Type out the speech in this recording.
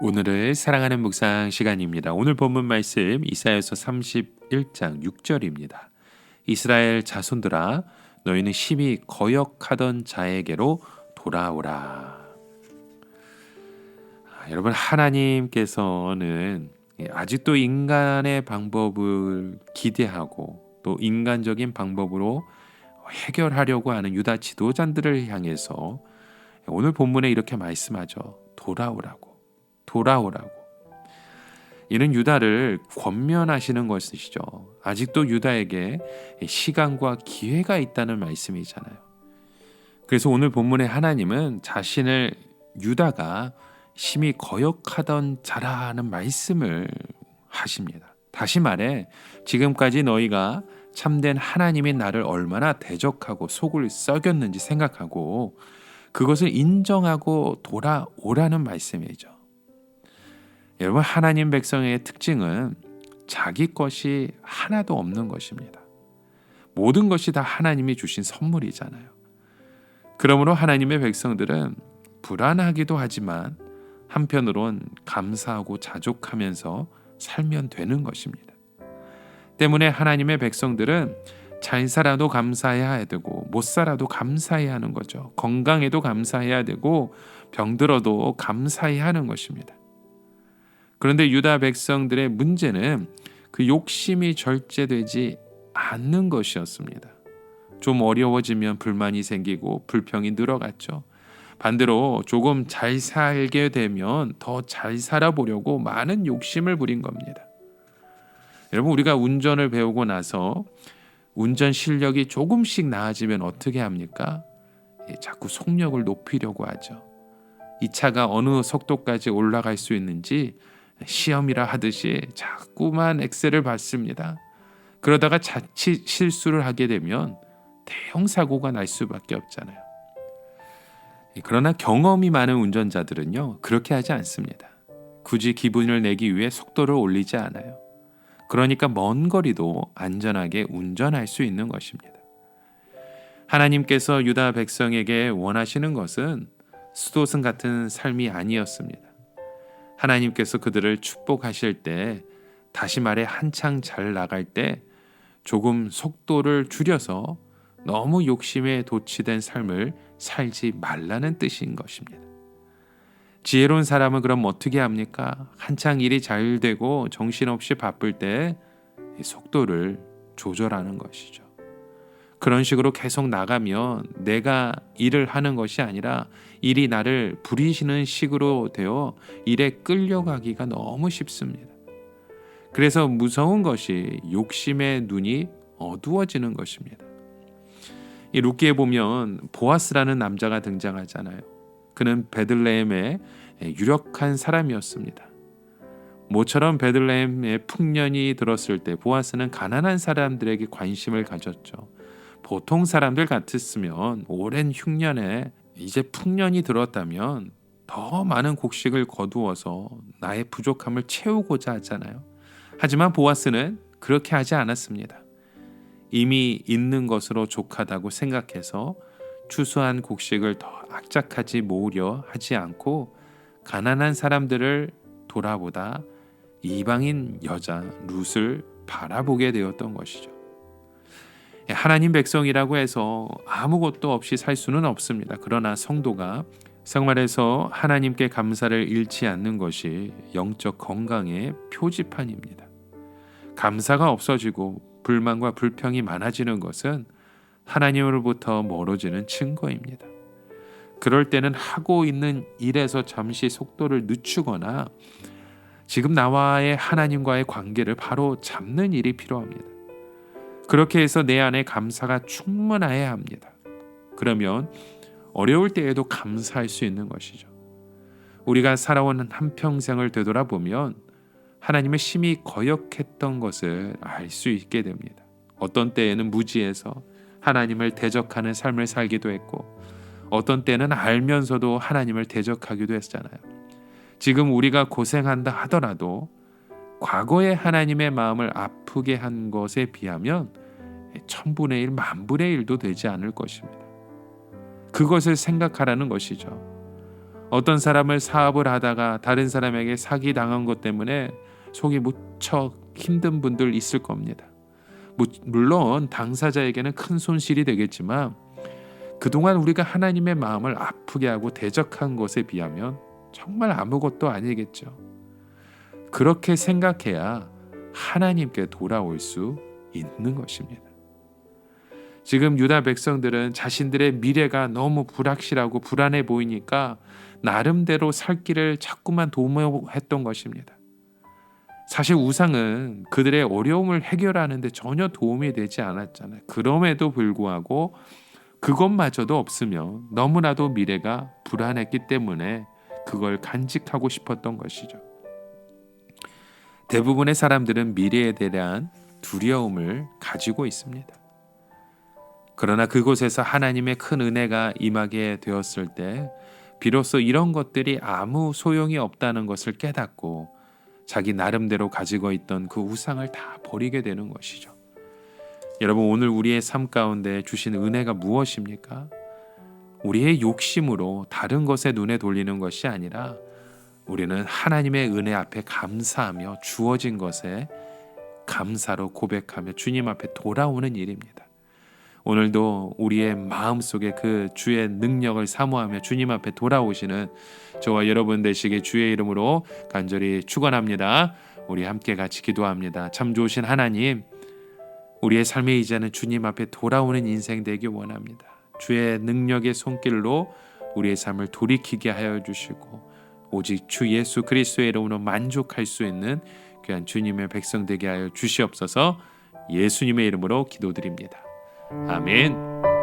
오늘을 사랑하는 묵상 시간입니다. 오늘 본문 말씀 이사야서 31장 6절입니다. 이스라엘 자손들아 너희는 심히 거역하던 자에게로 돌아오라. 여러분, 하나님께서는 아직도 인간의 방법을 기대하고 또 인간적인 방법으로 해결하려고 하는 유다 지도자들을 향해서 오늘 본문에 이렇게 말씀하죠. 돌아오라고. 이는 유다를 권면하시는 것이죠. 아직도 유다에게 시간과 기회가 있다는 말씀이잖아요. 그래서 오늘 본문의 하나님은 자신을 유다가 심히 거역하던 자라는 말씀을 하십니다. 다시 말해 지금까지 너희가 참된 하나님인 나를 얼마나 대적하고 속을 썩였는지 생각하고 그것을 인정하고 돌아오라는 말씀이죠. 여러분, 하나님 백성의 특징은 자기 것이 하나도 없는 것입니다. 모든 것이 다 하나님이 주신 선물이잖아요. 그러므로 하나님의 백성들은 불안하기도 하지만 한편으론 감사하고 자족하면서 살면 되는 것입니다. 때문에 하나님의 백성들은 잘 살아도 감사해야 되고 못 살아도 감사해야 하는 거죠. 건강해도 감사해야 되고 병들어도 감사해야 하는 것입니다. 그런데 유다 백성들의 문제는 그 욕심이 절제되지 않는 것이었습니다. 좀 어려워지면 불만이 생기고 불평이 늘어갔죠. 반대로 조금 잘 살게 되면 더 잘 살아보려고 많은 욕심을 부린 겁니다. 여러분, 우리가 운전을 배우고 나서 운전 실력이 조금씩 나아지면 어떻게 합니까? 자꾸 속력을 높이려고 하죠. 이 차가 어느 속도까지 올라갈 수 있는지 시험이라 하듯이 자꾸만 엑셀을 밟습니다. 그러다가 자칫 실수를 하게 되면 대형 사고가 날 수밖에 없잖아요. 그러나 경험이 많은 운전자들은요, 그렇게 하지 않습니다. 굳이 기분을 내기 위해 속도를 올리지 않아요. 그러니까 먼 거리도 안전하게 운전할 수 있는 것입니다. 하나님께서 유다 백성에게 원하시는 것은 수도승 같은 삶이 아니었습니다. 하나님께서 그들을 축복하실 때, 다시 말해 한창 잘 나갈 때 조금 속도를 줄여서 너무 욕심에 도취된 삶을 살지 말라는 뜻인 것입니다. 지혜로운 사람은 그럼 어떻게 합니까? 한창 일이 잘 되고 정신없이 바쁠 때 속도를 조절하는 것이죠. 그런 식으로 계속 나가면 내가 일을 하는 것이 아니라 일이 나를 부리시는 식으로 되어 일에 끌려가기가 너무 쉽습니다. 그래서 무서운 것이 욕심의 눈이 어두워지는 것입니다. 이 룻기에 보면 보아스라는 남자가 등장하잖아요. 그는 베들레헴의 유력한 사람이었습니다. 모처럼 베들레헴의 풍년이 들었을 때 보아스는 가난한 사람들에게 관심을 가졌죠. 보통 사람들 같았으면 오랜 흉년에 이제 풍년이 들었다면 더 많은 곡식을 거두어서 나의 부족함을 채우고자 하잖아요. 하지만 보아스는 그렇게 하지 않았습니다. 이미 있는 것으로 족하다고 생각해서 추수한 곡식을 더 악착같이 모으려 하지 않고 가난한 사람들을 돌아보다 이방인 여자 룻을 바라보게 되었던 것이죠. 하나님 백성이라고 해서 아무것도 없이 살 수는 없습니다. 그러나 성도가 생활에서 하나님께 감사를 잃지 않는 것이 영적 건강의 표지판입니다. 감사가 없어지고 불만과 불평이 많아지는 것은 하나님으로부터 멀어지는 증거입니다. 그럴 때는 하고 있는 일에서 잠시 속도를 늦추거나 지금 나와의 하나님과의 관계를 바로 잡는 일이 필요합니다. 그렇게 해서 내 안에 감사가 충만해야 합니다. 그러면 어려울 때에도 감사할 수 있는 것이죠. 우리가 살아온 한평생을 되돌아보면 하나님을 심히 거역했던 것을 알 수 있게 됩니다. 어떤 때에는 무지해서 하나님을 대적하는 삶을 살기도 했고 어떤 때는 알면서도 하나님을 대적하기도 했잖아요. 지금 우리가 고생한다 하더라도 과거에 하나님의 마음을 아프게 한 것에 비하면 1000분의 1, 10,000분의 1도 되지 않을 것입니다. 그것을 생각하라는 것이죠. 어떤 사람을 사업을 하다가 다른 사람에게 사기 당한 것 때문에 속이 무척 힘든 분들 있을 겁니다. 물론 당사자에게는 큰 손실이 되겠지만 그동안 우리가 하나님의 마음을 아프게 하고 대적한 것에 비하면 정말 아무것도 아니겠죠. 그렇게 생각해야 하나님께 돌아올 수 있는 것입니다. 지금 유다 백성들은 자신들의 미래가 너무 불확실하고 불안해 보이니까 나름대로 살 길을 자꾸만 도모했던 것입니다. 사실 우상은 그들의 어려움을 해결하는 데 전혀 도움이 되지 않았잖아요. 그럼에도 불구하고 그것마저도 없으면 너무나도 미래가 불안했기 때문에 그걸 간직하고 싶었던 것이죠. 대부분의 사람들은 미래에 대한 두려움을 가지고 있습니다. 그러나 그곳에서 하나님의 큰 은혜가 임하게 되었을 때 비로소 이런 것들이 아무 소용이 없다는 것을 깨닫고 자기 나름대로 가지고 있던 그 우상을 다 버리게 되는 것이죠. 여러분, 오늘 우리의 삶 가운데 주신 은혜가 무엇입니까? 우리의 욕심으로 다른 것에 눈에 돌리는 것이 아니라 우리는 하나님의 은혜 앞에 감사하며 주어진 것에 감사로 고백하며 주님 앞에 돌아오는 일입니다. 오늘도 우리의 마음속에 그 주의 능력을 사모하며 주님 앞에 돌아오시는 저와 여러분 되시게 주의 이름으로 간절히 축원합니다. 우리 함께 같이 기도합니다. 참 좋으신 하나님, 우리의 삶의 이제는 주님 앞에 돌아오는 인생 되기 원합니다. 주의 능력의 손길로 우리의 삶을 돌이키게 하여 주시고 오직 주 예수 그리스도의 이름으로 만족할 수 있는 귀한 주님의 백성 되게 하여 주시옵소서. 예수님의 이름으로 기도드립니다. 아멘.